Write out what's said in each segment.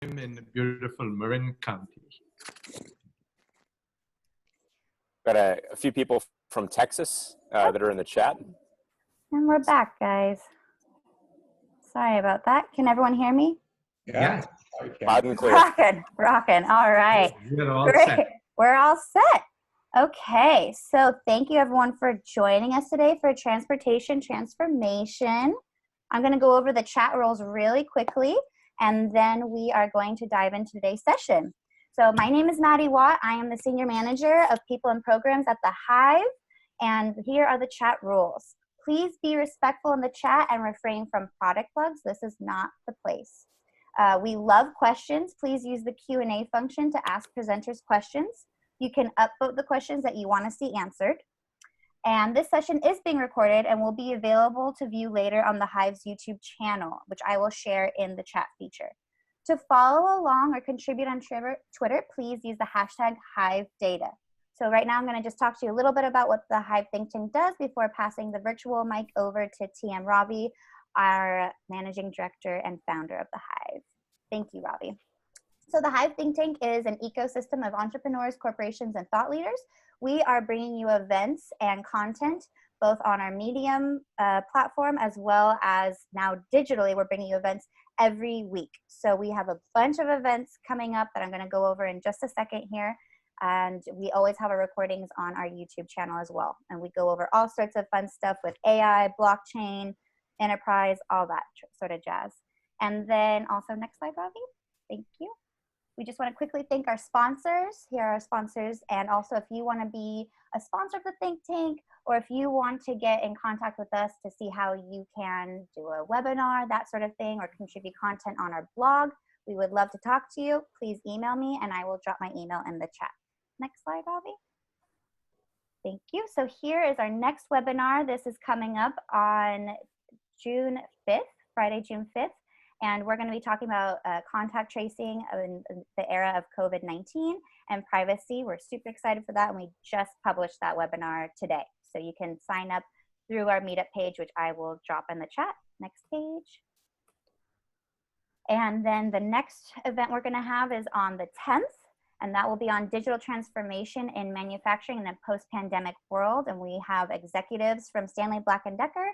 in beautiful Marin County. Got a few people from Texas that are in the chat. And we're back, guys. Sorry about that. Can everyone hear me? Yeah. Loud and clear. Rocking. All right. We're all Great. set. We're all set. Okay. So thank you everyone for joining us today for Transportation Transformation. I'm going to go over the chat rules really quickly, and then we are going to dive into today's session. So my name is Maddie Watt. I am the Senior Manager of People and Programs at the Hive, and here are the chat rules. Please be respectful in the chat and refrain from product plugs. This is not the place. We love questions. Please use the Q&A function to ask presenters questions. You can upvote the questions that you want to see answered. And this session is being recorded and will be available to view later on the Hive's YouTube channel, which I will share in the chat feature. To follow along or contribute on Twitter, please use the hashtag HiveData. So right now I'm going to just talk to you a little bit about what the Hive Think Tank does before passing the virtual mic over to TM Ravi, our Managing Director and founder of the Hive. Thank you, Ravi. So the Hive Think Tank is an ecosystem of entrepreneurs, corporations, and thought leaders. We are bringing you events and content both on our Medium platform as well as now digitally. We're bringing you events every week. So we have a bunch of events coming up that I'm going to go over in just a second here. And we always have our recordings on our YouTube channel as well. And we go over all sorts of fun stuff with AI, blockchain, enterprise, all that sort of jazz. And then also, next slide, Ravi. Thank you. We just want to quickly thank our sponsors. Here are our sponsors. And also, if you want to be a sponsor of the Think Tank, or if you want to get in contact with us to see how you can do a webinar, that sort of thing, or contribute content on our blog, we would love to talk to you. Please email me, and I will drop my email in the chat. Next slide, Ravi. Thank you. So here is our next webinar. This is coming up on June 5th, Friday, June 5th. And we're going to be talking about contact tracing in the era of COVID-19 and privacy. We're super excited for that. And we just published that webinar today. So you can sign up through our meetup page, which I will drop in the chat. Next page. And then the next event we're going to have is on the 10th. And that will be on digital transformation in manufacturing in a post-pandemic world. And we have executives from Stanley Black & Decker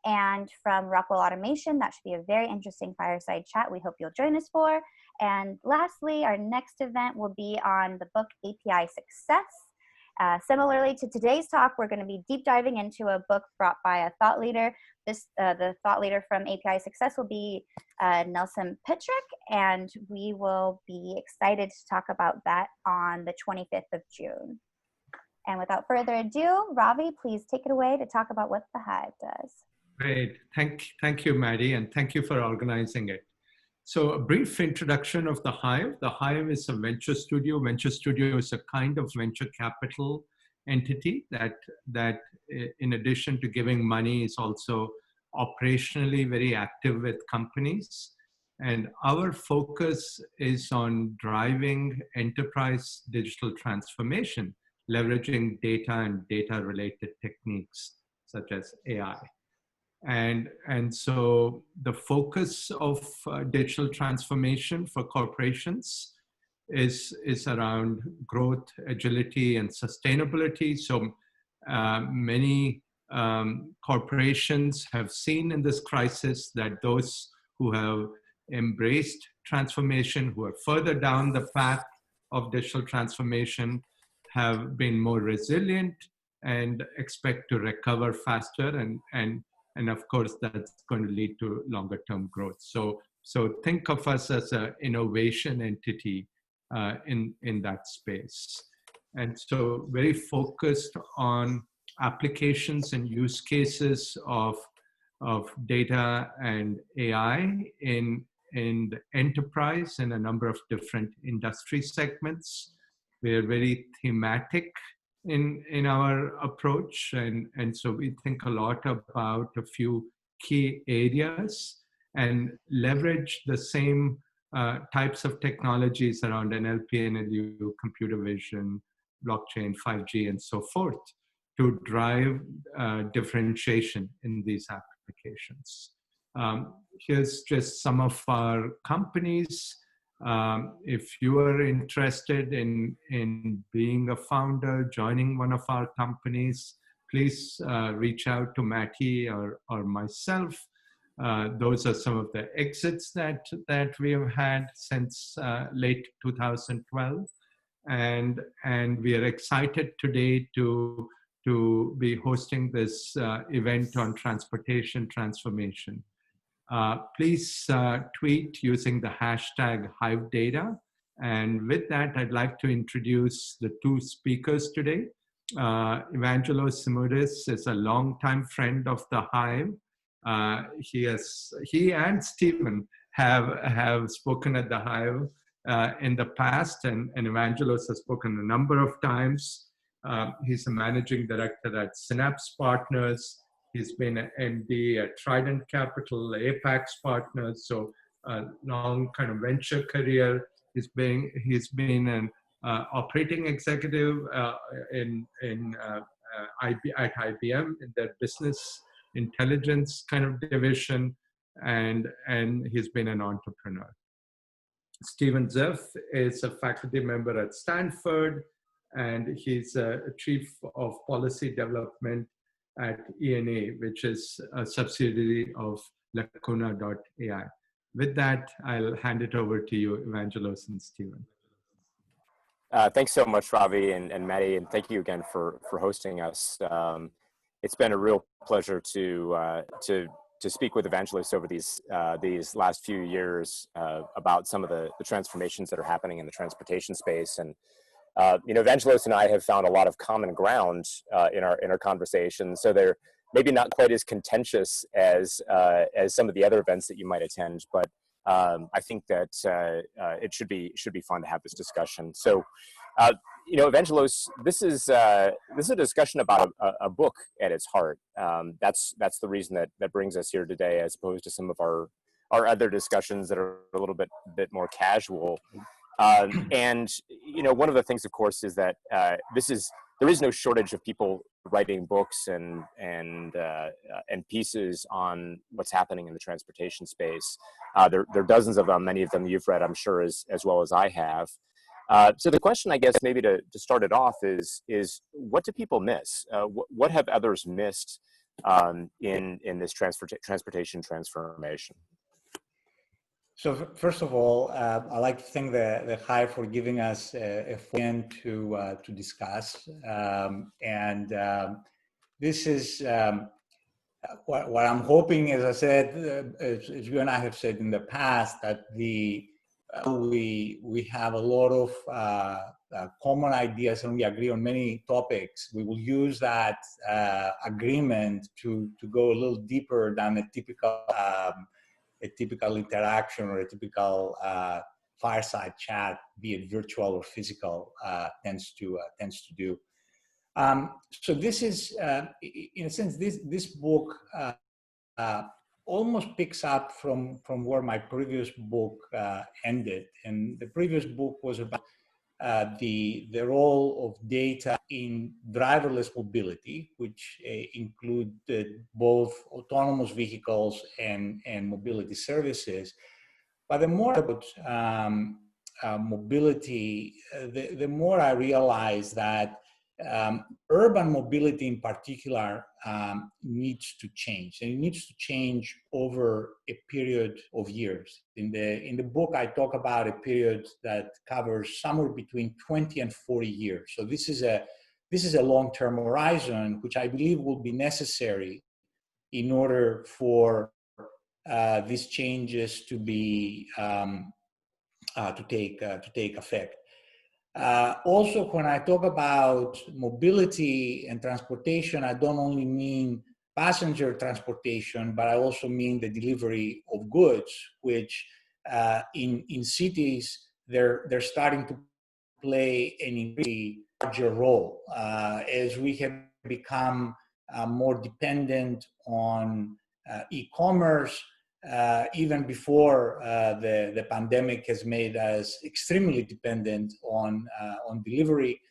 and from Rockwell Automation. That should be a very interesting fireside chat we hope you'll join us for. And lastly, our next event will be on the book API Success. Similarly to today's talk, we're going to be deep diving into a book brought by a thought leader. The thought leader from API Success will be Nelson Pitrick, and we will be excited to talk about that on the 25th of June. And without further ado, Ravi, please take it away to talk about what the Hive does. Great. Thank you, Maddie, and thank you for organizing it. So a brief introduction of the Hive. The Hive is a venture studio. Venture studio is a kind of venture capital entity that in addition to giving money is also operationally very active with companies. And our focus is on driving enterprise digital transformation, leveraging data and data-related techniques such as AI. And so the focus of digital transformation for corporations is around growth, agility, and sustainability. So many corporations have seen in this crisis that those who have embraced transformation, who are further down the path of digital transformation, have been more resilient and expect to recover faster. And of course, that's going to lead to longer term growth. So think of us as an innovation entity in that space. And so very focused on applications and use cases of data and AI in the enterprise in a number of different industry segments. We are very thematic in our approach, and so we think a lot about a few key areas and leverage the same types of technologies around NLP, NLU, computer vision, blockchain, 5G, and so forth to drive differentiation in these applications. Here's just some of our companies. If you are interested in being a founder, joining one of our companies, please reach out to Matty or myself. Those are some of the exits that we have had since late 2012. And we are excited today to be hosting this event on transportation transformation. Please tweet using the hashtag HiveData. And with that, I'd like to introduce the two speakers today. Evangelos Simoudis is a longtime friend of the Hive. He and Stephen have spoken at the Hive in the past, and Evangelos has spoken a number of times. He's a managing director at Synapse Partners. He's been an MD at Trident Capital, Apex Partners, so a long kind of venture career. He's been an operating executive at IBM in their business intelligence kind of division, and he's been an entrepreneur. Stephen Zeff is a faculty member at Stanford, and he's a chief of policy development at ENA, which is a subsidiary of Lacuna.ai. With that, I'll hand it over to you, Evangelos and Stephen. Thanks so much, Ravi and Maddie, and thank you again for hosting us. It's been a real pleasure to speak with Evangelos over these last few years about some of the transformations that are happening in the transportation space. And Evangelos and I have found a lot of common ground in our conversations. So they're maybe not quite as contentious as some of the other events that you might attend, but I think that it should be fun to have this discussion. So, Evangelos, this is a discussion about a book at its heart. That's the reason that brings us here today, as opposed to some of our other discussions that are a little bit more casual. And one of the things, of course, is that there is no shortage of people writing books and pieces on what's happening in the transportation space. There are dozens of them. Many of them you've read, I'm sure, as well as I have. So the question, I guess, maybe to start it off is what do people miss? What have others missed in this transportation transformation? So first of all, I'd like to thank the Hive for giving us a forum to discuss. This is what I'm hoping, as I said, as you and I have said in the past, that we have a lot of common ideas and we agree on many topics. We will use that agreement to go a little deeper than a typical interaction or a typical fireside chat, be it virtual or physical, tends to do. So this is, in a sense, this book almost picks up from where my previous book ended. And the previous book was about the role of data in driverless mobility, which included both autonomous vehicles and mobility services. But the more about mobility, the more I realized that urban mobility in particular needs to change, and it needs to change over a period of years. In the book, I talk about a period that covers somewhere between 20 and 40 years. So this is a long-term horizon, which I believe will be necessary in order for these changes to be to take effect. Also, when I talk about mobility and transportation, I don't only mean passenger transportation, but I also mean the delivery of goods, which in cities, they're starting to play an increasingly larger role as we have become more dependent on e-commerce. Even before the pandemic has made us extremely dependent on delivery,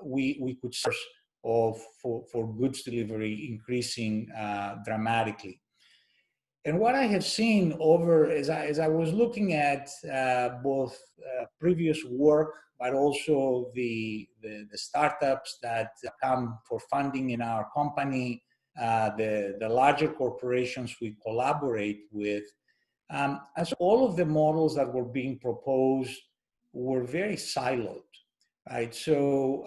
we could source for goods delivery increasing dramatically. And what I have seen over, as I was looking at both previous work, but also the startups that come for funding in our company, the larger corporations we collaborate with, as all of the models that were being proposed were very siloed, right? So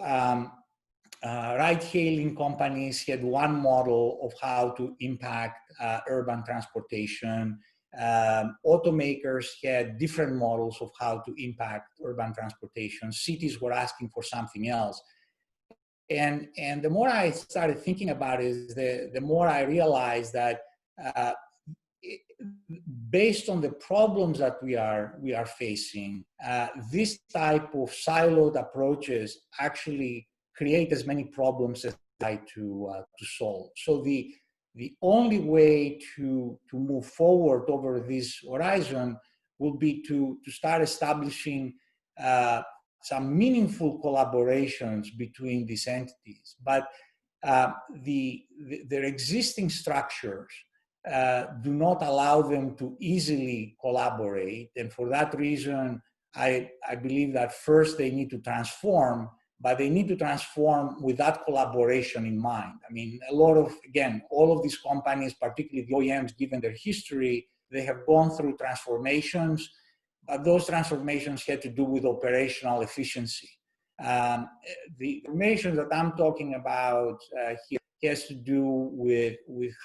ride-hailing companies had one model of how to impact urban transportation. Automakers had different models of how to impact urban transportation. Cities were asking for something else. And the more I started thinking about it, the more I realized that based on the problems that we are facing, this type of siloed approaches actually create as many problems as try to solve. So the only way to move forward over this horizon will be to start establishing some meaningful collaborations between these entities. But their existing structures do not allow them to easily collaborate. And for that reason, I believe that first they need to transform, but they need to transform with that collaboration in mind. I mean, again, all of these companies, particularly the OEMs, given their history, they have gone through transformations, but those transformations had to do with operational efficiency. The information that I'm talking about here has to do with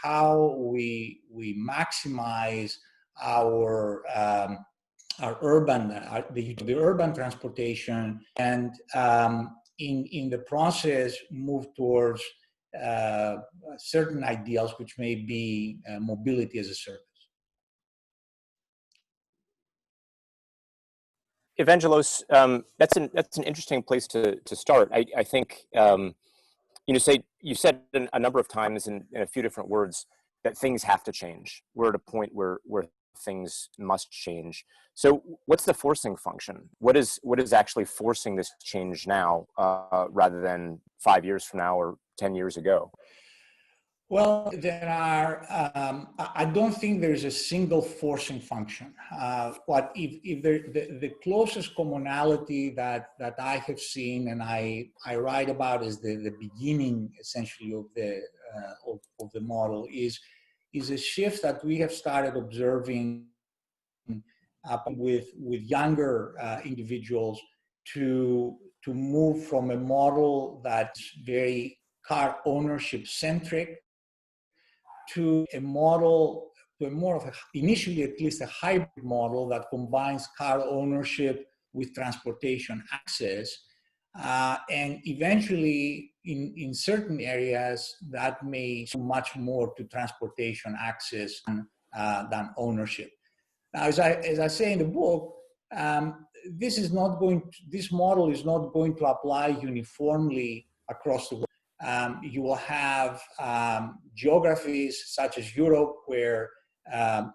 how we maximize our urban the urban transportation, and in the process move towards certain ideals, which may be mobility as a service. Evangelos, that's an interesting place to start. I think you said a number of times in a few different words that things have to change. We're at a point where things must change. So what's the forcing function? What is actually forcing this change now, rather than 5 years from now or 10 years ago? Well, there are. I don't think there's a single forcing function. What if the closest commonality that I have seen and I write about is the beginning essentially of the model is a shift that we have started observing with younger individuals to move from a model that's very car ownership centric to a model, to a more of initially at least a hybrid model that combines car ownership with transportation access. And eventually, in certain areas, that may do much more to transportation access than ownership. Now, as I say in the book, this model is not going to apply uniformly across the world. You will have geographies such as Europe where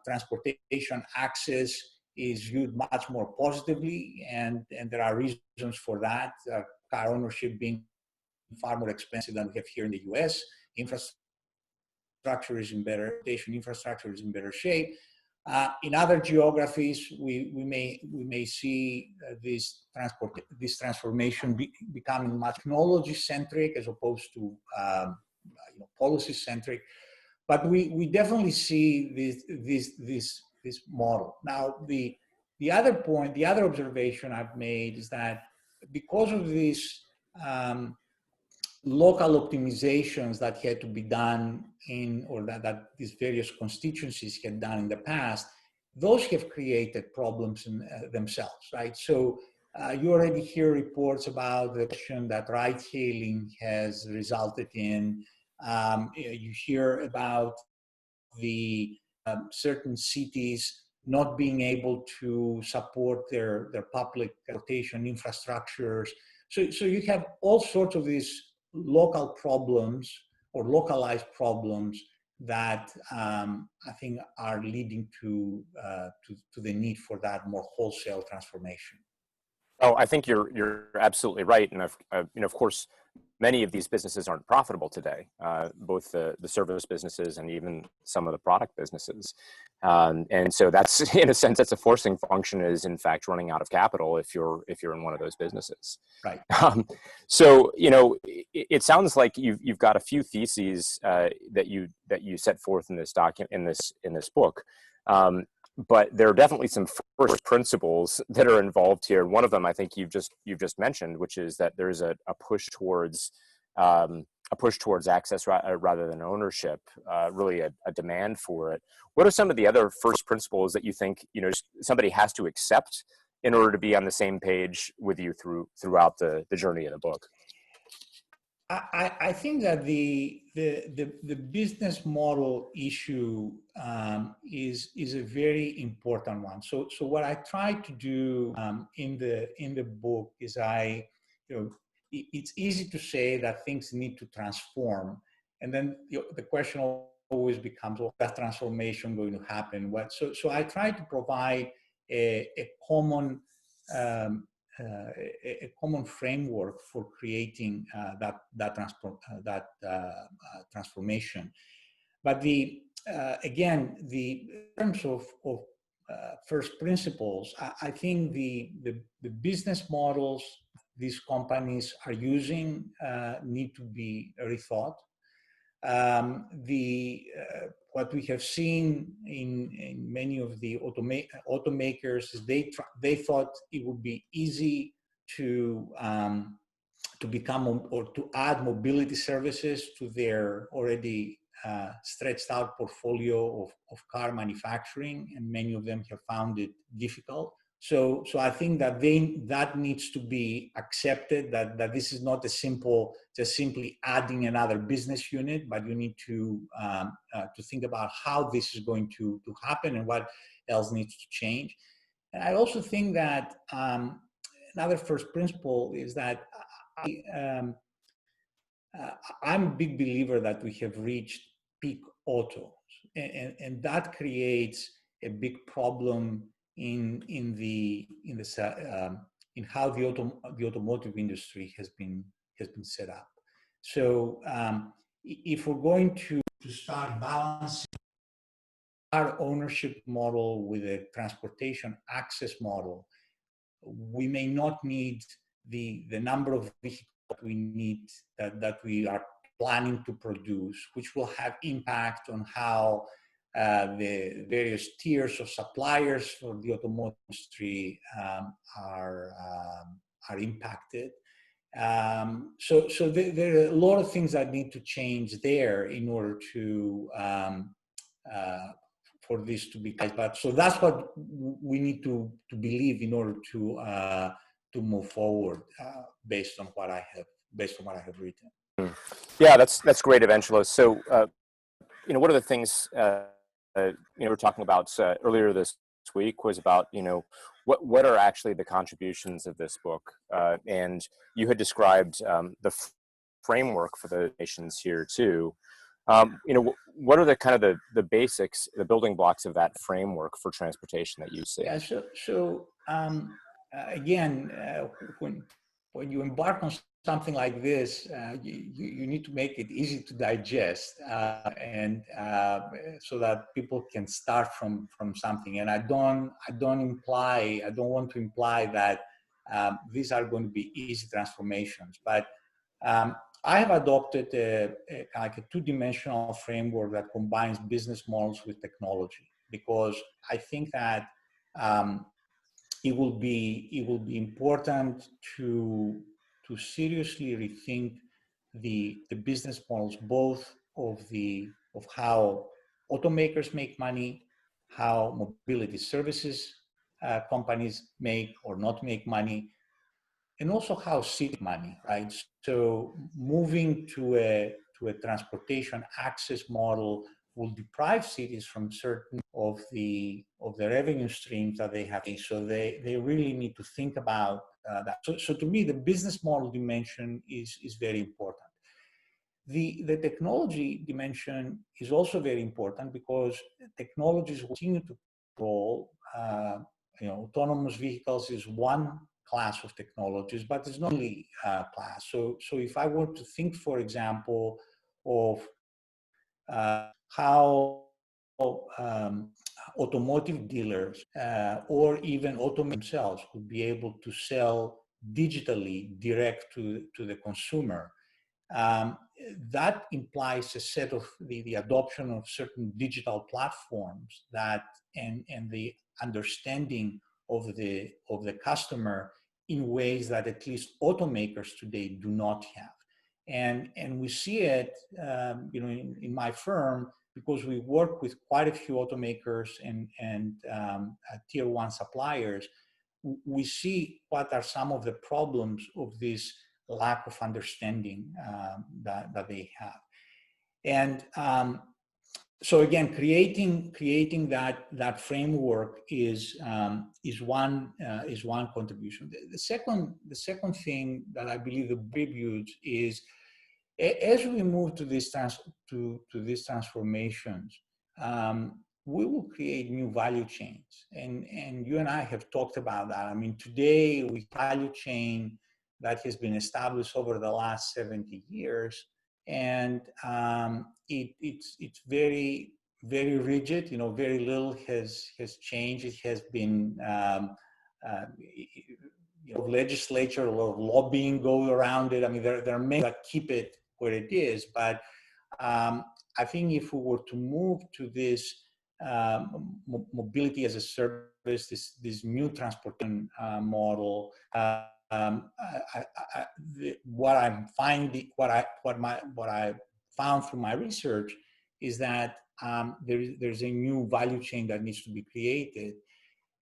transportation access is viewed much more positively, and there are reasons for that. Car ownership being far more expensive than we have here in the US. Infrastructure is in better shape. In other geographies, we may see this transformation becoming much technology centric as opposed to policy centric. But we definitely see this model. Now the other point, the other observation I've made is that because of these local optimizations that had to be done that these various constituencies had done in the past, those have created problems in themselves, right? So you already hear reports about the question that ride-hailing has resulted in. You hear about the certain cities not being able to support their public transportation infrastructures. So you have all sorts of these local problems or localized problems that I think are leading to the need for that more wholesale transformation. Oh, I think you're absolutely right, and of course, many of these businesses aren't profitable today. Both the service businesses and even some of the product businesses, and so that's in a sense that's a forcing function. Is in fact running out of capital if you're in one of those businesses. Right. So it sounds like you've got a few theses that you set forth in this in this book. But there are definitely some first principles that are involved here. One of them, I think you've just mentioned, which is that there's a push towards access rather than ownership. Really, a demand for it. What are some of the other first principles that you think somebody has to accept in order to be on the same page with you throughout the journey of the book? I think that the business model issue is a very important one. So what I try to do in the book is it's easy to say that things need to transform, and then the question always becomes, well, that transformation going to happen? So I try to provide a common a common framework for creating that transformation. But again, in terms of first principles, I think the business models these companies are using need to be rethought. What we have seen in many of the automakers is they thought it would be easy to become or to add mobility services to their already stretched out portfolio of car manufacturing, and many of them have found it difficult. So I think that that needs to be accepted, that this is not just simply adding another business unit, but you need to think about how this is going to happen and what else needs to change. And I also think that another first principle is that I'm a big believer that we have reached peak auto, and that creates a big problem in how the automotive industry has been set up. So if we're going to start balancing our ownership model with a transportation access model, we may not need the number of vehicles we need that we are planning to produce, which will have impact on how the various tiers of suppliers for the automotive industry are impacted. So there are a lot of things that need to change there in order to for this to be. But so that's what we need to believe in order to move forward based on what I have written. Yeah, that's great, Evangelos. So one of the things we were talking about earlier this week was about what are actually the contributions of this book, and you had described the framework for the nations here too. What are the kind of the basics, the building blocks of that framework for transportation that you see? Yeah. So again, when you embark on something like this, you need to make it easy to digest, and so that people can start from something. And I don't want to imply that these are going to be easy transformations, but I have adopted like a two-dimensional framework that combines business models with technology, because I think that it will be important to seriously rethink the business models, both of how automakers make money, how mobility services companies make or not make money, and also how cities make money, right? So moving to a transportation access model will deprive cities from certain of the revenue streams that they have. So they really need to think about that. So to me, the business model dimension is very important. The technology dimension is also very important, because technologies will continue to roll. Autonomous vehicles is one class of technologies, but it's not only class. So if I were to think, for example, of how automotive dealers or even automakers themselves would be able to sell digitally direct to the consumer, that implies a set of the adoption of certain digital platforms that and the understanding of the customer in ways that at least automakers today do not have. And we see it, in my firm, because we work with quite a few automakers and tier one suppliers. We see what are some of the problems of this lack of understanding that they have. And so again, creating that framework is one contribution. The second thing that I believe contributes is, as we move to these transformations, we will create new value chains, and you and I have talked about that. I mean, today we value chain that has been established over the last 70 years, and it's very, very rigid. Very little has changed. It has been legislature, a lot of lobbying go around it. I mean, there are many that keep it where it is, but I think if we were to move to this mobility as a service, this new transportation model, what I found through my research is that there's a new value chain that needs to be created.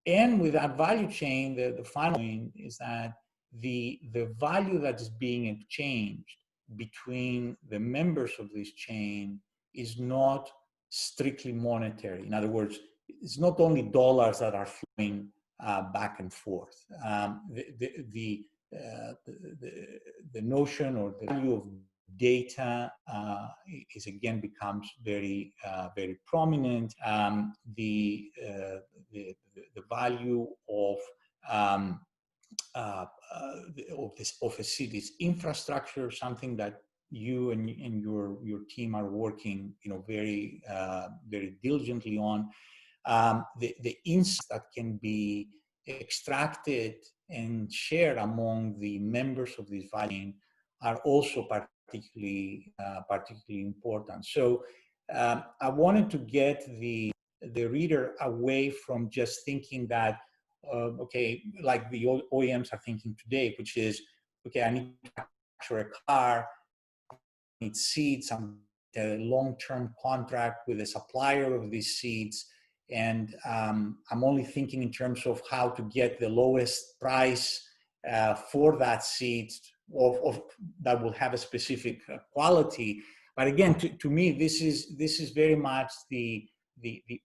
And with that value chain, the final thing is that the value that is being exchanged between the members of this chain is not strictly monetary. In other words, it's not only dollars that are flowing back and forth. The notion or the value of data becomes very very prominent. The value of a city's infrastructure, something that you and your team are working, very very diligently on. The insights that can be extracted and shared among the members of this value chain are also particularly important. So I wanted to get the reader away from just thinking that like the OEMs are thinking today, which is, okay, I need to manufacture a car, I need seats, I'm a long-term contract with a supplier of these seats, and I'm only thinking in terms of how to get the lowest price for that seat that will have a specific quality. But again, to me, this is very much the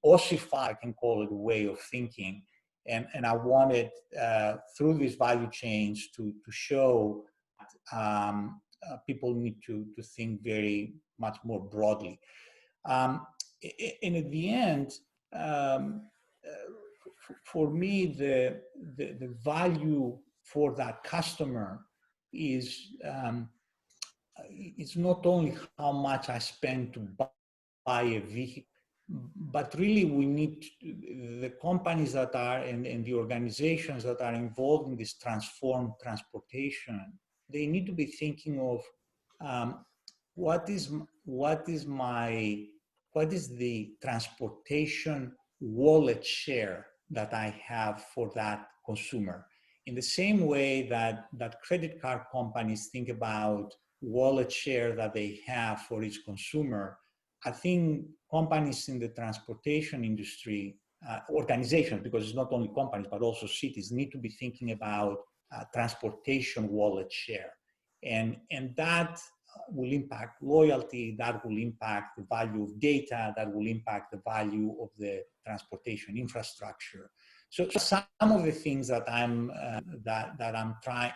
ossified, I can call it, way of thinking. And I wanted, through these value chains, to show people need to think very much more broadly. And at the end, for me, the value for that customer is it's not only how much I spend to buy a vehicle, but really we need the companies that are and the organizations that are involved in this transformed transportation. They need to be thinking of what is the transportation wallet share that I have for that consumer. In the same way that credit card companies think about wallet share that they have for each consumer, I think companies in the transportation industry, organizations, because it's not only companies, but also cities, need to be thinking about transportation wallet share. And that will impact loyalty, that will impact the value of data, that will impact the value of the transportation infrastructure. So some of the things that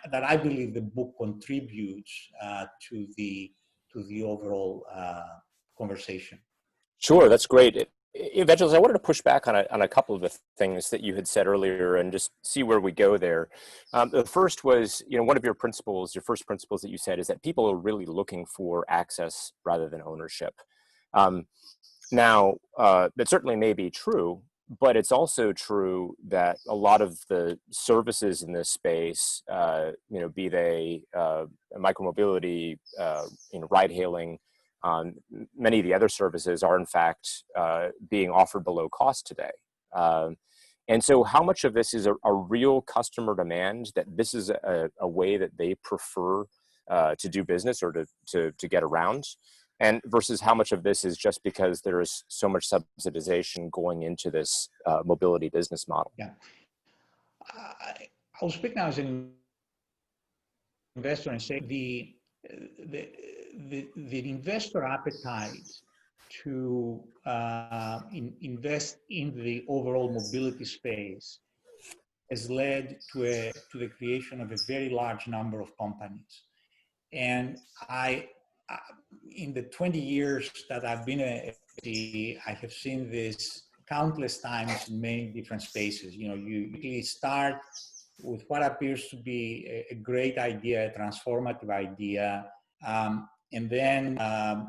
that I believe the book contributes to the overall conversation. Sure, that's great. Evangelist, I wanted to push back on a couple of the things that you had said earlier and just see where we go there. The first was, one of your principles, your first principles that you said is that people are really looking for access rather than ownership. Now, that certainly may be true, but it's also true that a lot of the services in this space, be they micromobility, ride hailing, many of the other services are in fact being offered below cost today. And so how much of this is a real customer demand that this is a way that they prefer to do business or to get around? And versus how much of this is just because there is so much subsidization going into this mobility business model? Yeah. I'll speak now as an investor and say the investor appetite to invest in the overall mobility space has led to the creation of a very large number of companies. And in the 20 years that I've been a FD, I have seen this countless times in many different spaces. You usually start with what appears to be a great idea, a transformative idea. And then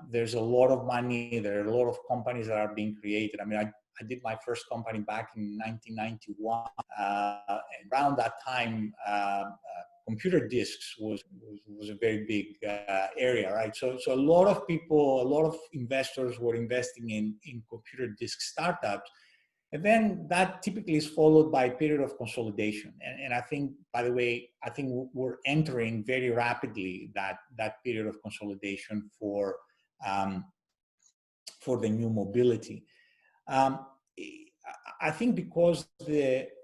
there's a lot of money, there are a lot of companies that are being created. I mean, I did my first company back in 1991. And around that time, computer disks was a very big area, right? So a lot of people, a lot of investors were investing in computer disk startups. And then that typically is followed by a period of consolidation. And I think, by the way, we're entering very rapidly that period of consolidation for the new mobility. I think because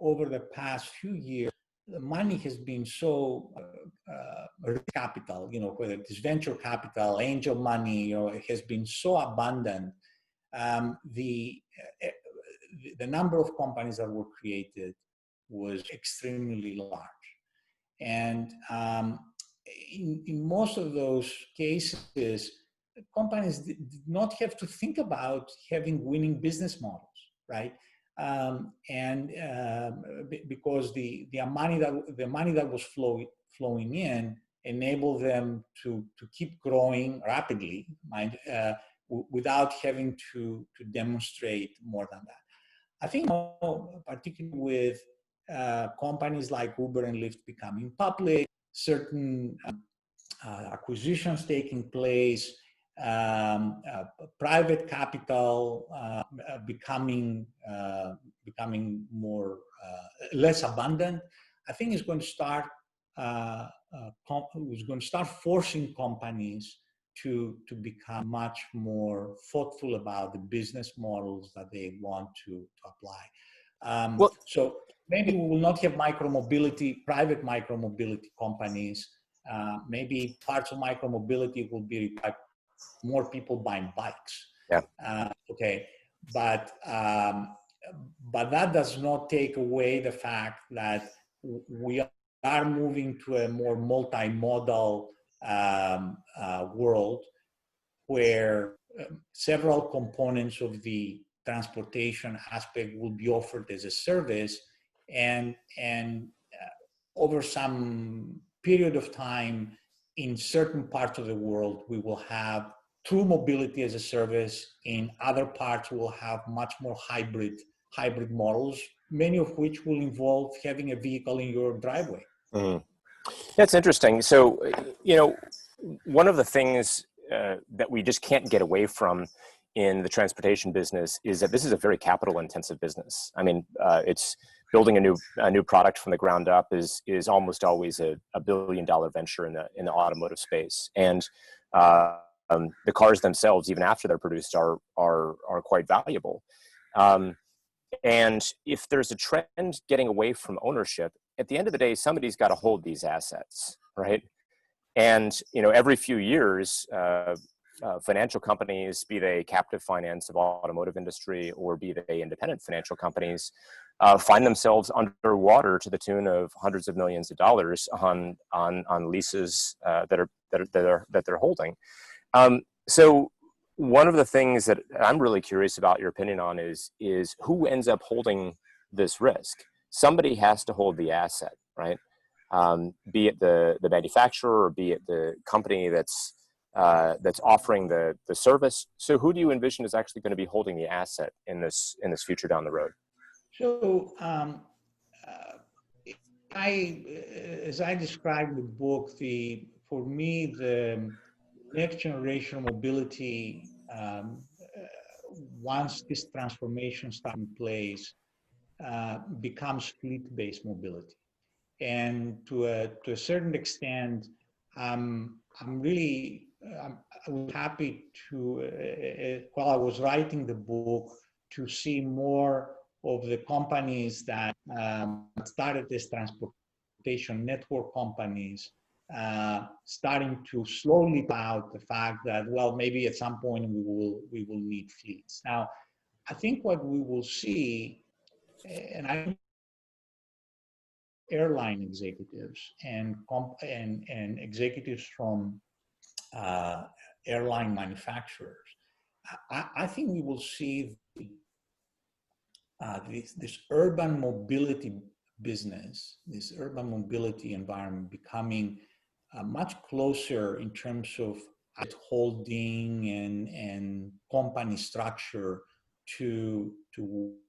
over the past few years, the money has been so capital, whether it's venture capital, angel money, it has been so abundant. The number of companies that were created was extremely large. And in most of those cases, companies did not have to think about having winning business models, right? Because the money that was flowing in enabled them to keep growing rapidly, without having to demonstrate more than that. I think, particularly with companies like Uber and Lyft becoming public, certain acquisitions taking place, private capital becoming more less abundant, I think is going to start forcing companies to become much more thoughtful about the business models that they want to apply. So maybe we will not have private micromobility companies. Maybe parts of micromobility will be more people buying bikes. Yeah. Okay. But that does not take away the fact that we are moving to a more multimodal world where several components of the transportation aspect will be offered as a service, and over some period of time in certain parts of the world we will have true mobility as a service. In other parts we'll have much more hybrid models, many of which will involve having a vehicle in your driveway. Mm. That's interesting. So, one of the things that we just can't get away from in the transportation business is that this is a very capital intensive business. I mean, it's building a new product from the ground up is almost always a $1 billion venture in the automotive space. And the cars themselves, even after they're produced, are quite valuable. And if there's a trend getting away from ownership, at the end of the day, somebody's got to hold these assets, right? And every few years, financial companies, be they captive finance of automotive industry or be they independent financial companies, find themselves underwater to the tune of hundreds of millions of dollars on leases that they're holding. So one of the things that I'm really curious about your opinion on is who ends up holding this risk. Somebody has to hold the asset, right? Be it the manufacturer or be it the company that's offering the service. So who do you envision is actually going to be holding the asset in this future down the road? So as I described in the book, for me, the next generation mobility, once this transformation starts in place, becomes fleet-based mobility. And to a certain extent, I'm happy to, while I was writing the book, to see more of the companies that started as transportation network companies starting to slowly out the fact that, well, maybe at some point we will need fleets. Now, I think what we will see, and I airline executives and executives from airline manufacturers, I think we will see this urban mobility business, this urban mobility environment becoming much closer in terms of holding and company structure to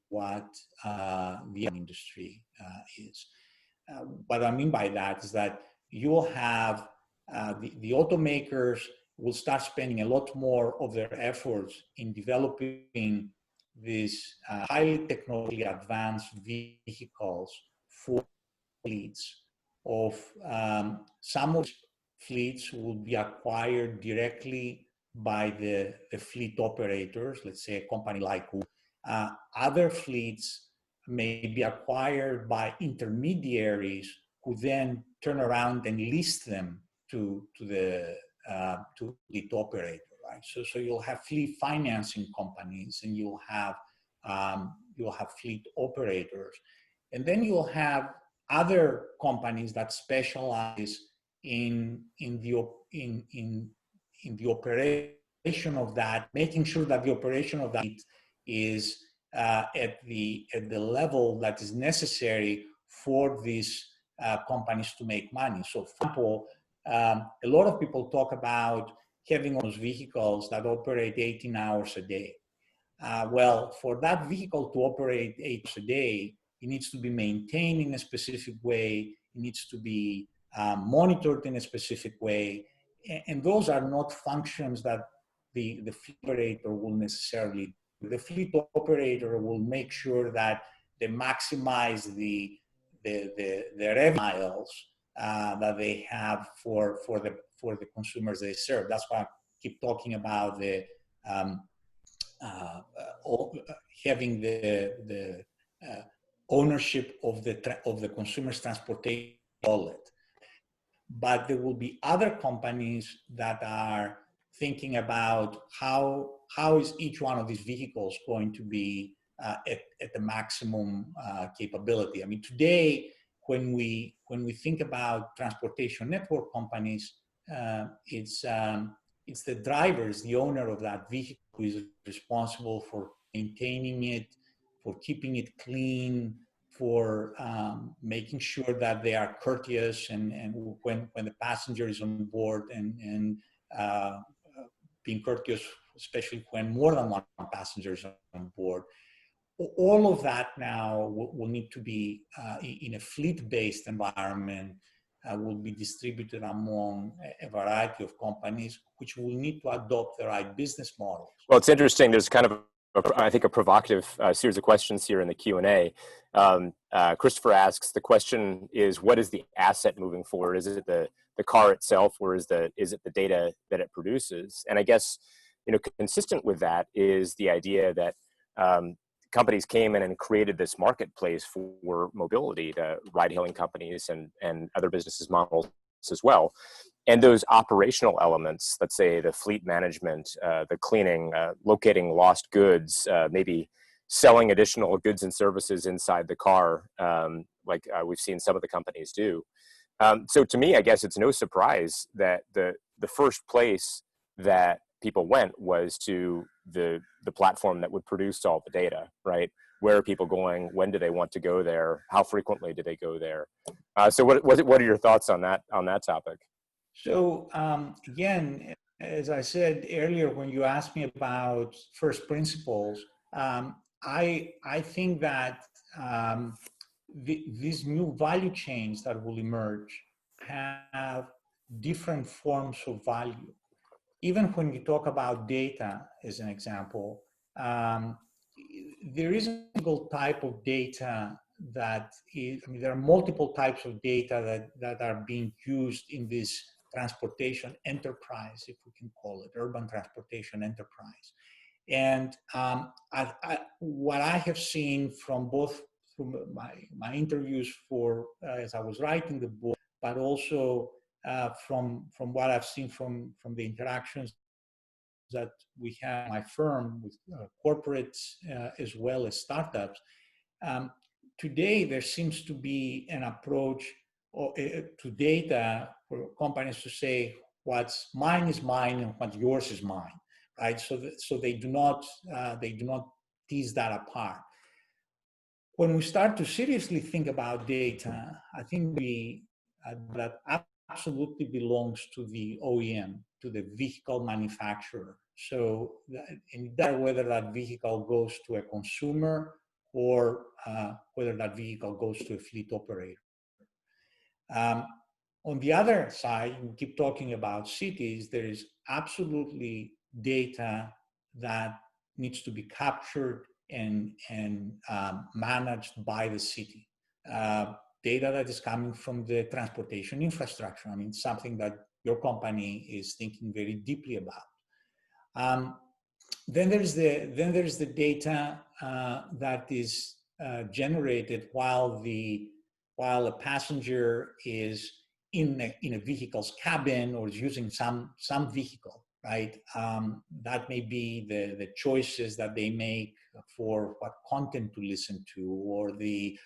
what the industry is. What I mean by that is that you will have the automakers will start spending a lot more of their efforts in developing these highly technologically advanced vehicles for fleets of some of fleets will be acquired directly by the fleet operators, let's say a company like Uber. Other fleets may be acquired by intermediaries who then turn around and lease them to the operator, right? So you'll have fleet financing companies, and you'll have fleet operators, and then you'll have other companies that specialize in the operation of that, making sure that the operation of that is at the level that is necessary for these companies to make money. So, for example, a lot of people talk about having those vehicles that operate 18 hours a day. Well, for that vehicle to operate 8 hours a day, it needs to be maintained in a specific way. It needs to be monitored in a specific way. And those are not functions that the fleet operator will necessarily do. The fleet operator will make sure that they maximize the revenue miles that they have for the consumers they serve. That's why I keep talking about the having the ownership of the consumer's transportation wallet. But there will be other companies that are thinking about how is each one of these vehicles going to be at the maximum capability. I mean, today, when we think about transportation network companies, it's the drivers, the owner of that vehicle, who is responsible for maintaining it, for keeping it clean, for making sure that they are courteous and when the passenger is on board and being courteous, especially when more than one passenger is on board. All of that now will need to be in a fleet-based environment, will be distributed among a variety of companies, which will need to adopt the right business models. Well, it's interesting. There's kind of I think a provocative series of questions here in the Q&A. Christopher asks, the question is, what is the asset moving forward? Is it the car itself, or is it the data that it produces? And I guess, consistent with that is the idea that companies came in and created this marketplace for mobility to ride-hailing companies and other businesses models as well. And those operational elements, let's say the fleet management, the cleaning, locating lost goods, maybe selling additional goods and services inside the car, like we've seen some of the companies do. So to me, I guess it's no surprise that the first place that people went was to the platform that would produce all the data, right? Where are people going? When do they want to go there? How frequently do they go there? So what are your thoughts on that topic? So again, as I said earlier, when you asked me about first principles, I think that these new value chains that will emerge have different forms of value. Even when you talk about data, as an example, there is a single type of data that is, I mean, there are multiple types of data that are being used in this transportation enterprise, if we can call it, urban transportation enterprise. And what I have seen from both from my interviews for as I was writing the book, but also from what I've seen from the interactions that we have in my firm with corporates as well as startups. Today, there seems to be an approach to data for companies to say what's mine is mine and what yours is mine, right? So they do not tease that apart. When we start to seriously think about data, I think that absolutely belongs to the OEM, to the vehicle manufacturer. So, whether that vehicle goes to a consumer or whether that vehicle goes to a fleet operator. On the other side, we keep talking about cities, there is absolutely data that needs to be captured and managed by the city. Data that is coming from the transportation infrastructure. I mean, something that your company is thinking very deeply about. Then there's the data that is generated while a passenger is in a vehicle's cabin or is using some vehicle, right? That may be the choices that they make for what content to listen to, or the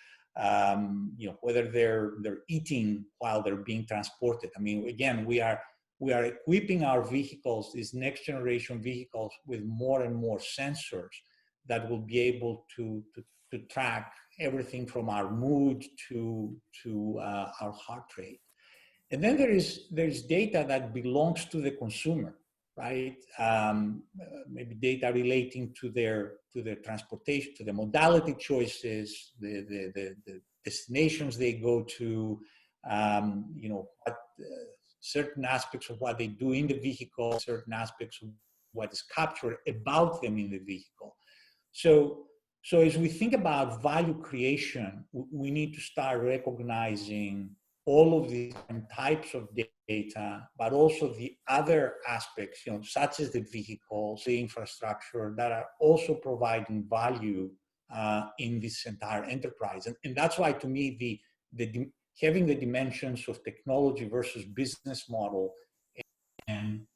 whether they're eating while they're being transported. I mean, again, we are equipping our vehicles, these next generation vehicles, with more and more sensors that will be able to track everything from our mood to our heart rate. And then there's data that belongs to the consumer, right? Maybe data relating to their transportation, to the modality choices, the destinations they go to, what certain aspects of what they do in the vehicle, certain aspects of what is captured about them in the vehicle. So as we think about value creation, we need to start recognizing all of these different types of data, but also the other aspects, such as the vehicles, the infrastructure, that are also providing value in this entire enterprise. And that's why, to me, having the dimensions of technology versus business model and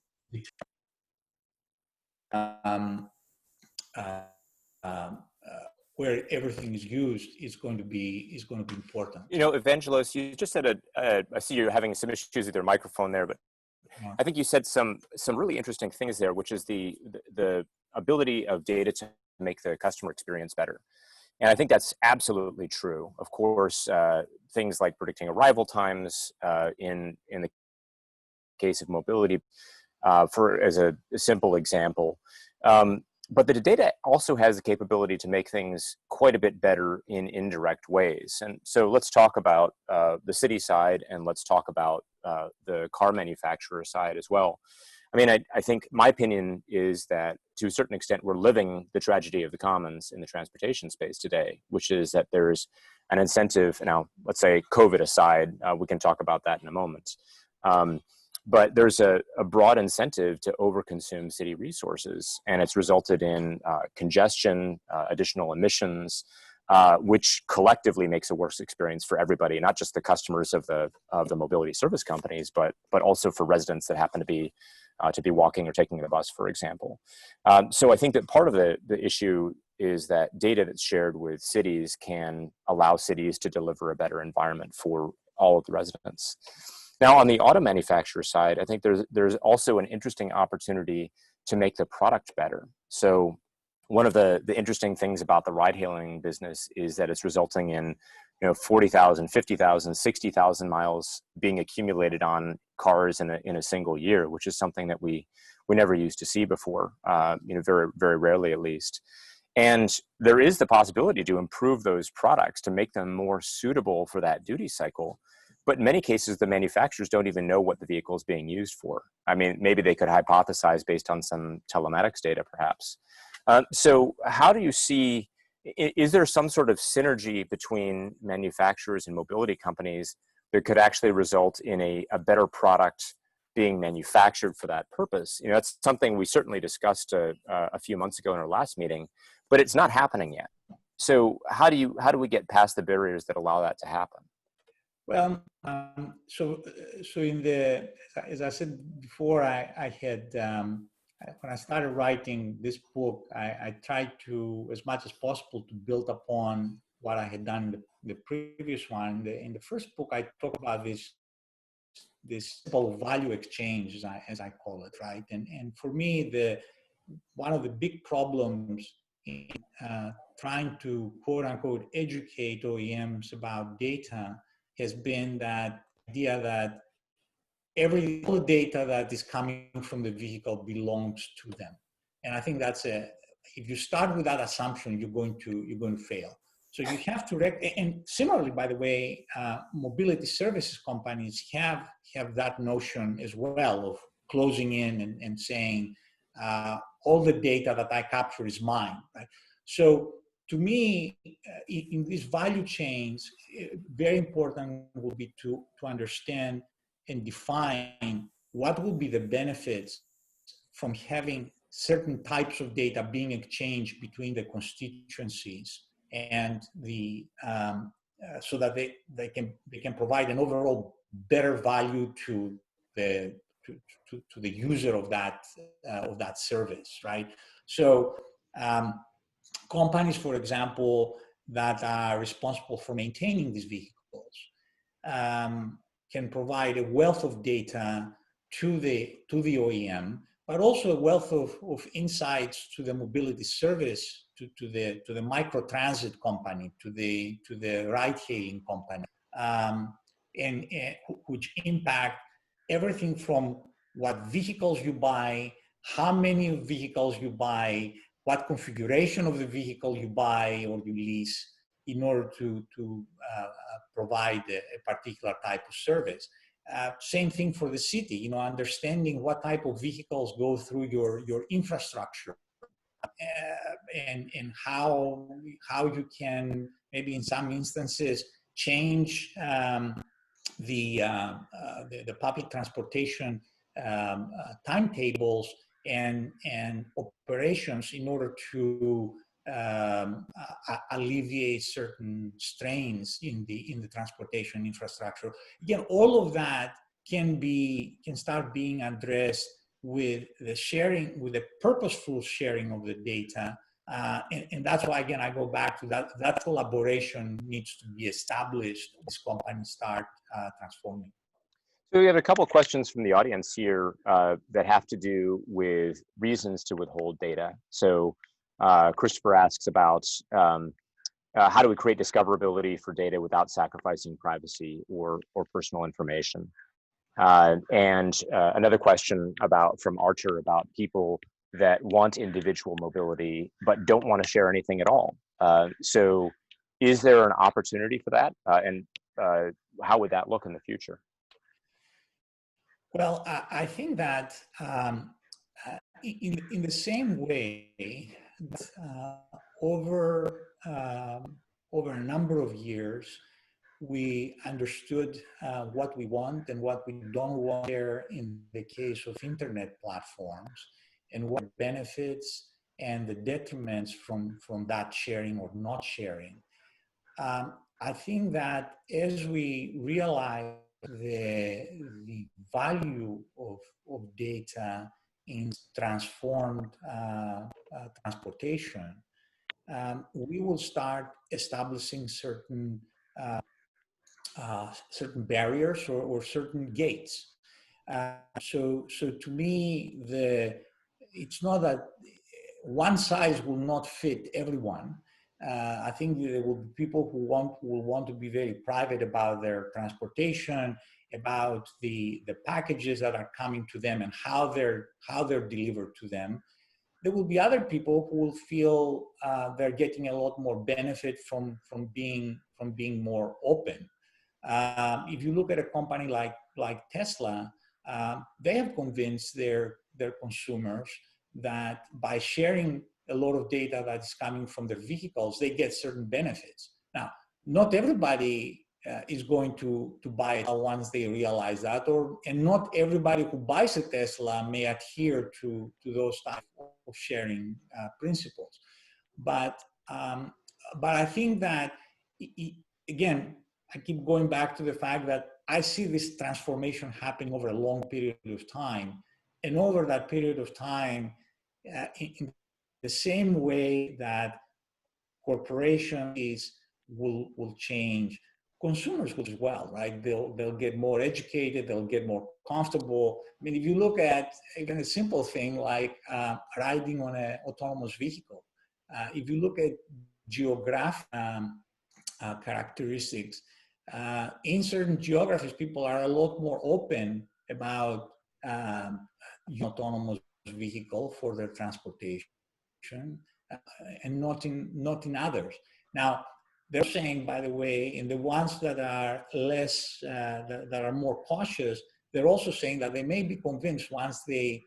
where everything is used is going to be important. Evangelos, you just said I see you're having some issues with your microphone there, but I think you said some really interesting things there, which is the ability of data to make the customer experience better. And I think that's absolutely true. Of course, things like predicting arrival times in the case of mobility, as a simple example. But the data also has the capability to make things quite a bit better in indirect ways. And so let's talk about the city side, and let's talk about the car manufacturer side as well. I mean, I think my opinion is that to a certain extent, we're living the tragedy of the commons in the transportation space today, which is that there's an incentive. Now, let's say COVID aside, we can talk about that in a moment. But there's a broad incentive to overconsume city resources, and it's resulted in congestion, additional emissions, which collectively makes a worse experience for everybody, not just the customers of the mobility service companies, but also for residents that happen to be walking or taking the bus, for example. So I think that part of the issue is that data that's shared with cities can allow cities to deliver a better environment for all of the residents. Now, on the auto manufacturer side, I think there's also an interesting opportunity to make the product better. So one of the interesting things about the ride hailing business is that it's resulting in 40,000, 50,000, 60,000 miles being accumulated on cars in a single year, which is something that we never used to see before, very, very rarely at least. And there is the possibility to improve those products to make them more suitable for that duty cycle. But in many cases, the manufacturers don't even know what the vehicle is being used for. I mean, maybe they could hypothesize based on some telematics data, perhaps. So how do you see, is there some sort of synergy between manufacturers and mobility companies that could actually result in a better product being manufactured for that purpose? That's something we certainly discussed a few months ago in our last meeting, but it's not happening yet. So how do we get past the barriers that allow that to happen? Well, so as I said before, I had, when I started writing this book, I tried to, as much as possible, to build upon what I had done in the previous one. In the first book, I talk about this simple value exchange, as I call it, right? And for me, one of the big problems in trying to quote unquote educate OEMs about data has been that idea that all the data that is coming from the vehicle belongs to them. And I think if you start with that assumption, you're going to fail. So you have to, and similarly, by the way, mobility services companies have that notion as well of closing in and saying, all the data that I capture is mine, right? So to me, in these value chains, very important will be to understand and define what will be the benefits from having certain types of data being exchanged between the constituencies, and so that they can provide an overall better value to the user of that service, right? So companies, for example, that are responsible for maintaining these vehicles can provide a wealth of data to the OEM, but also a wealth of insights to the mobility service, to the microtransit company, to the ride-hailing company, and which impact everything from what vehicles you buy, how many vehicles you buy, what configuration of the vehicle you buy or you lease, in order to provide a particular type of service. Same thing for the city, understanding what type of vehicles go through your infrastructure, and how you can maybe in some instances change the public transportation timetables and operations in order to alleviate certain strains in the transportation infrastructure. Again, all of that can start being addressed with the purposeful sharing of the data. And that's why, again, I go back to that collaboration needs to be established as companies start transforming. So we have a couple of questions from the audience here that have to do with reasons to withhold data. So Christopher asks about how do we create discoverability for data without sacrificing privacy or personal information? And another question from Archer about people that want individual mobility but don't want to share anything at all. So is there an opportunity for that? And how would that look in the future? Well, I think that in the same way, over a number of years, we understood what we want and what we don't want there in the case of internet platforms, and what benefits and the detriments from that sharing or not sharing. I think that as we realize the value of data in transformed transportation, we will start establishing certain barriers or certain gates. So to me, it's not that one size will not fit everyone. I think there will be people who will want to be very private about their transportation, about the packages that are coming to them and how they're delivered to them. There will be other people who will feel they're getting a lot more benefit from being more open. If you look at a company like Tesla, they have convinced their consumers that by sharing a lot of data that is coming from their vehicles, they get certain benefits. Now, not everybody is going to buy it once they realize that, and not everybody who buys a Tesla may adhere to those type of sharing principles. But I think that, again, I keep going back to the fact that I see this transformation happening over a long period of time. And over that period of time, in the same way that corporations will change, consumers will as well, right? They'll get more educated, they'll get more comfortable. I mean, if you look at even a simple thing like riding on an autonomous vehicle, if you look at geographic characteristics, in certain geographies, people are a lot more open about autonomous vehicle for their transportation, and not in others. Now, they're saying, by the way, in the ones that are less, that are more cautious, they're also saying that they may be convinced once they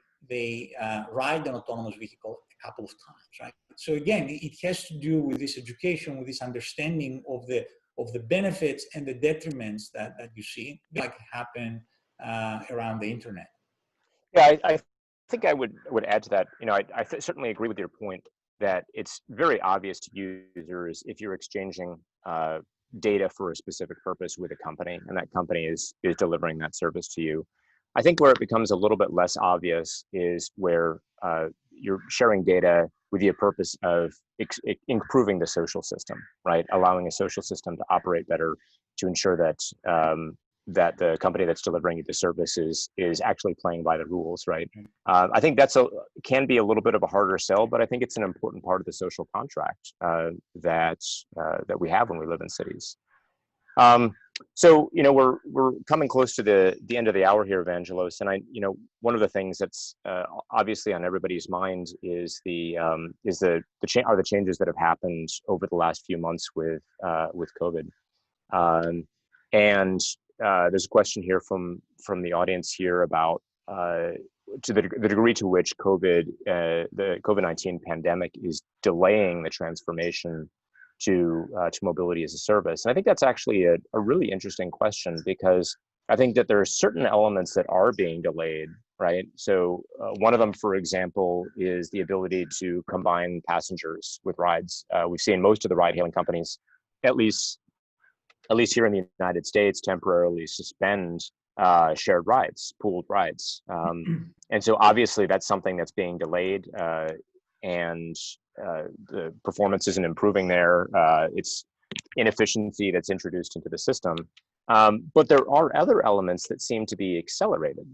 ride an autonomous vehicle a couple of times, right? So again, it has to do with this education, with this understanding of the benefits and the detriments that you see, like happen around the internet. Yeah, I think I would add to that. You know, I certainly agree with your point that it's very obvious to users if you're exchanging data for a specific purpose with a company, and that company is delivering that service to you. I think where it becomes a little bit less obvious is where you're sharing data with the purpose of improving the social system, right? Allowing a social system to operate better, to ensure that that the company that's delivering you the service is actually playing by the rules, right? I think can be a little bit of a harder sell, but I think it's an important part of the social contract that we have when we live in cities. So, you know, we're coming close to the end of the hour here, Evangelos, and one of the things that's obviously on everybody's mind is the changes that have happened over the last few months with COVID, and there's a question here from the audience here about to the degree to which the COVID-19 pandemic is delaying the transformation to mobility as a service. And I think that's actually a really interesting question, because I think that there are certain elements that are being delayed, right? So one of them, for example, is the ability to combine passengers with rides. We've seen most of the ride-hailing companies, at least here in the United States, temporarily suspend shared rides, pooled rides. And so obviously that's something that's being delayed, and the performance isn't improving there. It's inefficiency that's introduced into the system. But there are other elements that seem to be accelerated.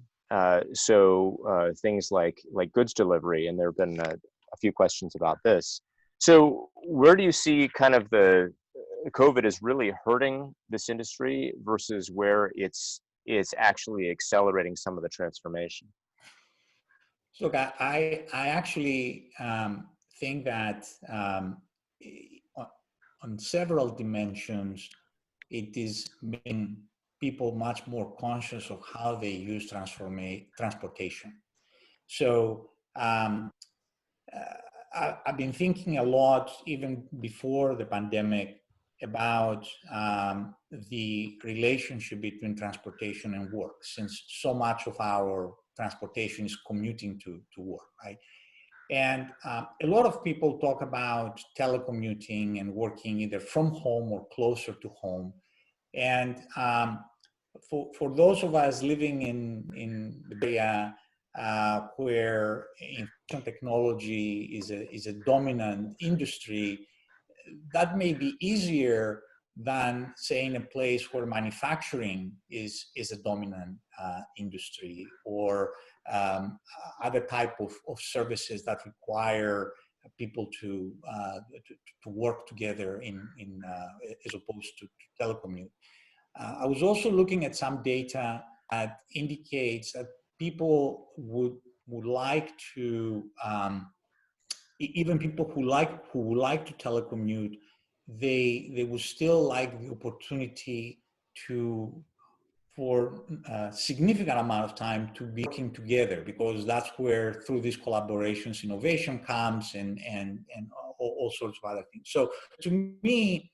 So things like goods delivery, and there have been a few questions about this. So where do you see kind of the COVID is really hurting this industry versus where it's actually accelerating some of the transformation? Look, I actually think that on several dimensions, it is making people much more conscious of how they use transportation. So I've been thinking a lot, even before the pandemic, about the relationship between transportation and work, since so much of our transportation is commuting to work, right? And a lot of people talk about telecommuting and working either from home or closer to home. And for those of us living in the area where information technology is a dominant industry, that may be easier than, say, in a place where manufacturing is a dominant industry, or other type of services that require people to work together as opposed to telecommute. I was also looking at some data that indicates that people would like to, even people who like to telecommute, they would still like the opportunity for a significant amount of time to be working together, because that's where, through these collaborations, innovation comes, and all sorts of other things. So to me,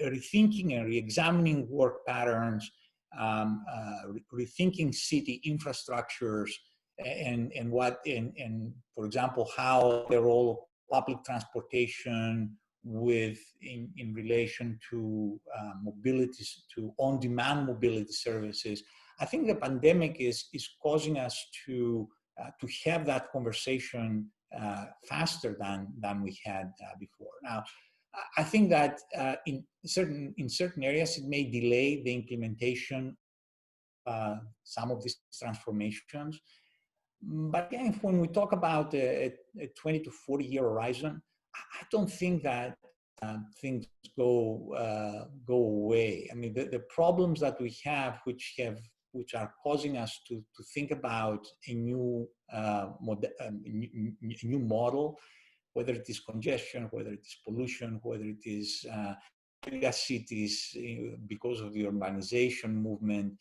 rethinking and re-examining work patterns, rethinking city infrastructures, and for example, how the role of public transportation in relation to mobility, to on-demand mobility services. I think the pandemic is causing us to have that conversation faster than we had before. Now, I think that in certain areas it may delay the implementation some of these transformations. But again, when we talk about a 20 to 40 year horizon, I don't think that things go away. I mean, the problems that we have, which are causing us to think about a new model, whether it is congestion, whether it is pollution, whether it is mega cities because of the urbanization movement,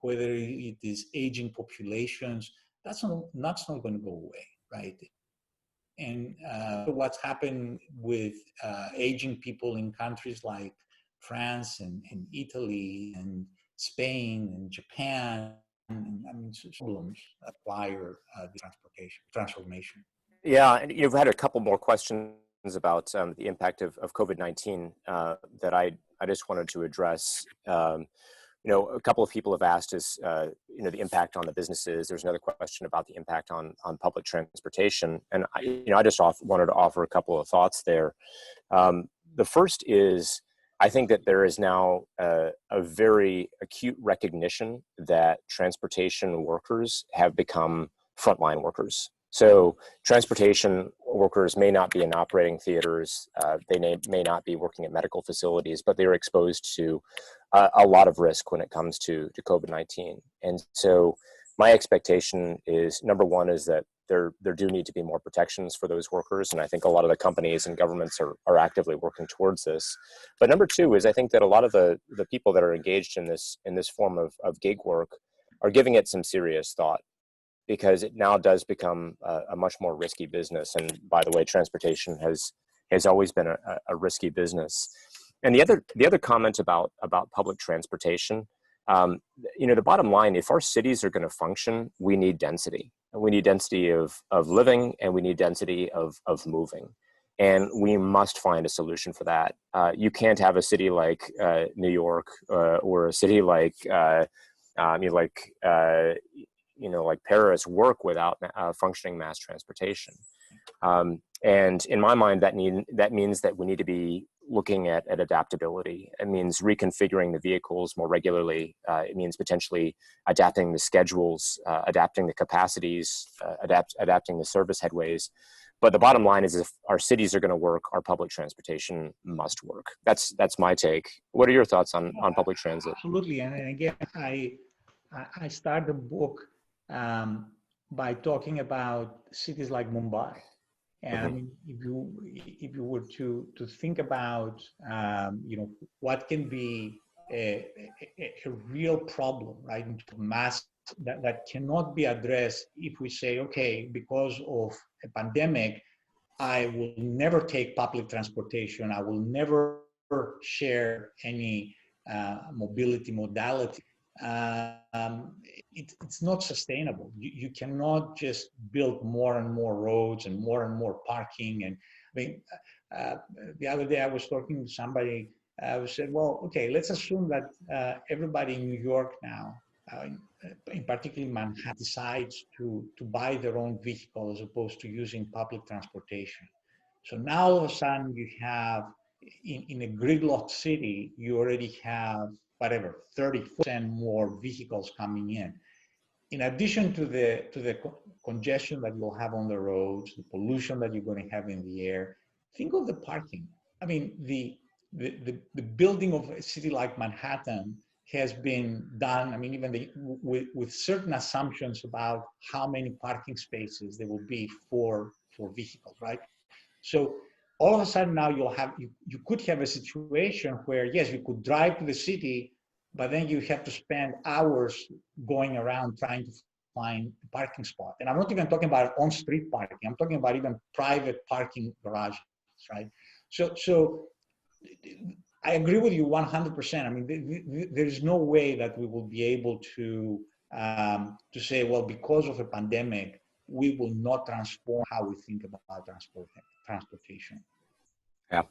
whether it is aging populations, that's not going to go away, right? And what's happened with aging people in countries like France and Italy and Spain and Japan, and I mean, problems require the transformation. Yeah, and you've had a couple more questions about the impact of COVID-19 that I just wanted to address. A couple of people have asked is, the impact on the businesses. There's another question about the impact on public transportation. And I just wanted to offer a couple of thoughts there. The first is, I think that there is now a very acute recognition that transportation workers have become frontline workers. So transportation workers may not be in operating theaters, they may not be working at medical facilities, but they're exposed to a lot of risk when it comes to COVID-19. And so my expectation is, number one, is that there do need to be more protections for those workers. And I think a lot of the companies and governments are actively working towards this. But number two is, I think that a lot of the people that are engaged in this form of gig work are giving it some serious thought, because it now does become a much more risky business. And by the way, transportation has always been a risky business. And the other comment about public transportation, the bottom line, if our cities are going to function, we need density. We need density of living, and we need density of moving. And we must find a solution for that. You can't have a city like New York or a city like Paris work without functioning mass transportation. And in my mind, that means that we need to be looking at adaptability. It means reconfiguring the vehicles more regularly. It means potentially adapting the schedules, adapting the capacities, adapting the service headways. But the bottom line is, if our cities are going to work, our public transportation must work. That's my take. What are your thoughts on public transit? Absolutely. And again, I started the book by talking about cities like Mumbai. And I mean, if you were to think about what can be a real problem, right, in mass that cannot be addressed if we say, okay, because of a pandemic, I will never take public transportation, I will never share any mobility modality. It's not sustainable. You cannot just build more and more roads and more parking. And I mean, the other day I was talking to somebody who said, well, okay, let's assume that everybody in New York now, in particular Manhattan, decides to buy their own vehicle as opposed to using public transportation. So now all of a sudden you have in a gridlocked city, you already have whatever 30% more vehicles coming in. In addition to the congestion that you'll have on the roads, the pollution that you're going to have in the air, think of the parking. I mean, the building of a city like Manhattan has been done, I mean, even with certain assumptions about how many parking spaces there will be for vehicles, right? So all of a sudden now you could have a situation where, yes, you could drive to the city, but then you have to spend hours going around trying to find a parking spot. And I'm not even talking about on-street parking. I'm talking about even private parking garages, right? So I agree with you 100%. I mean, there's no way that we will be able to say, well, because of a pandemic, we will not transform how we think about transportation. Yeah.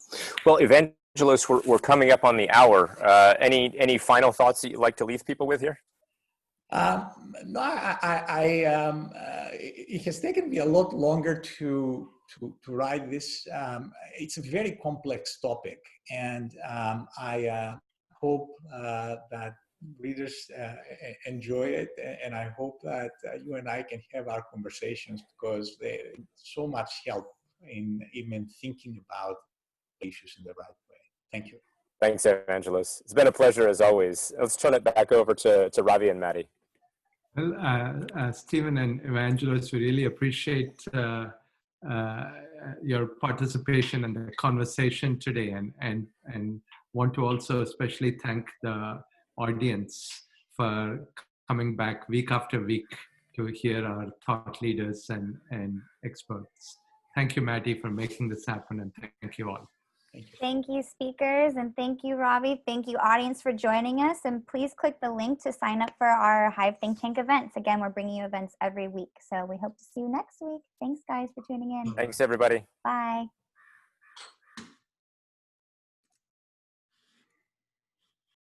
Well, Evangelos, we're coming up on the hour. Any final thoughts that you'd like to leave people with here? No, it has taken me a lot longer to write this. It's a very complex topic, and I hope that readers enjoy it, and I hope that you and I can have our conversations, because they so much help in even thinking about issues in the right way. Thank you. Thanks, Evangelos. It's been a pleasure as always. Let's turn it back over to Ravi and Maddie. Well, Stephen and Evangelos, we really appreciate your participation in the conversation today, and want to also especially thank the audience for coming back week after week to hear our thought leaders and experts. Thank you, Maddie, for making this happen, and thank you all. Thank you, speakers, and thank you, Ravi. Thank you, audience, for joining us. And please click the link to sign up for our Hive Think Tank events. Again, we're bringing you events every week, so we hope to see you next week. Thanks, guys, for tuning in. Thanks, everybody. Bye.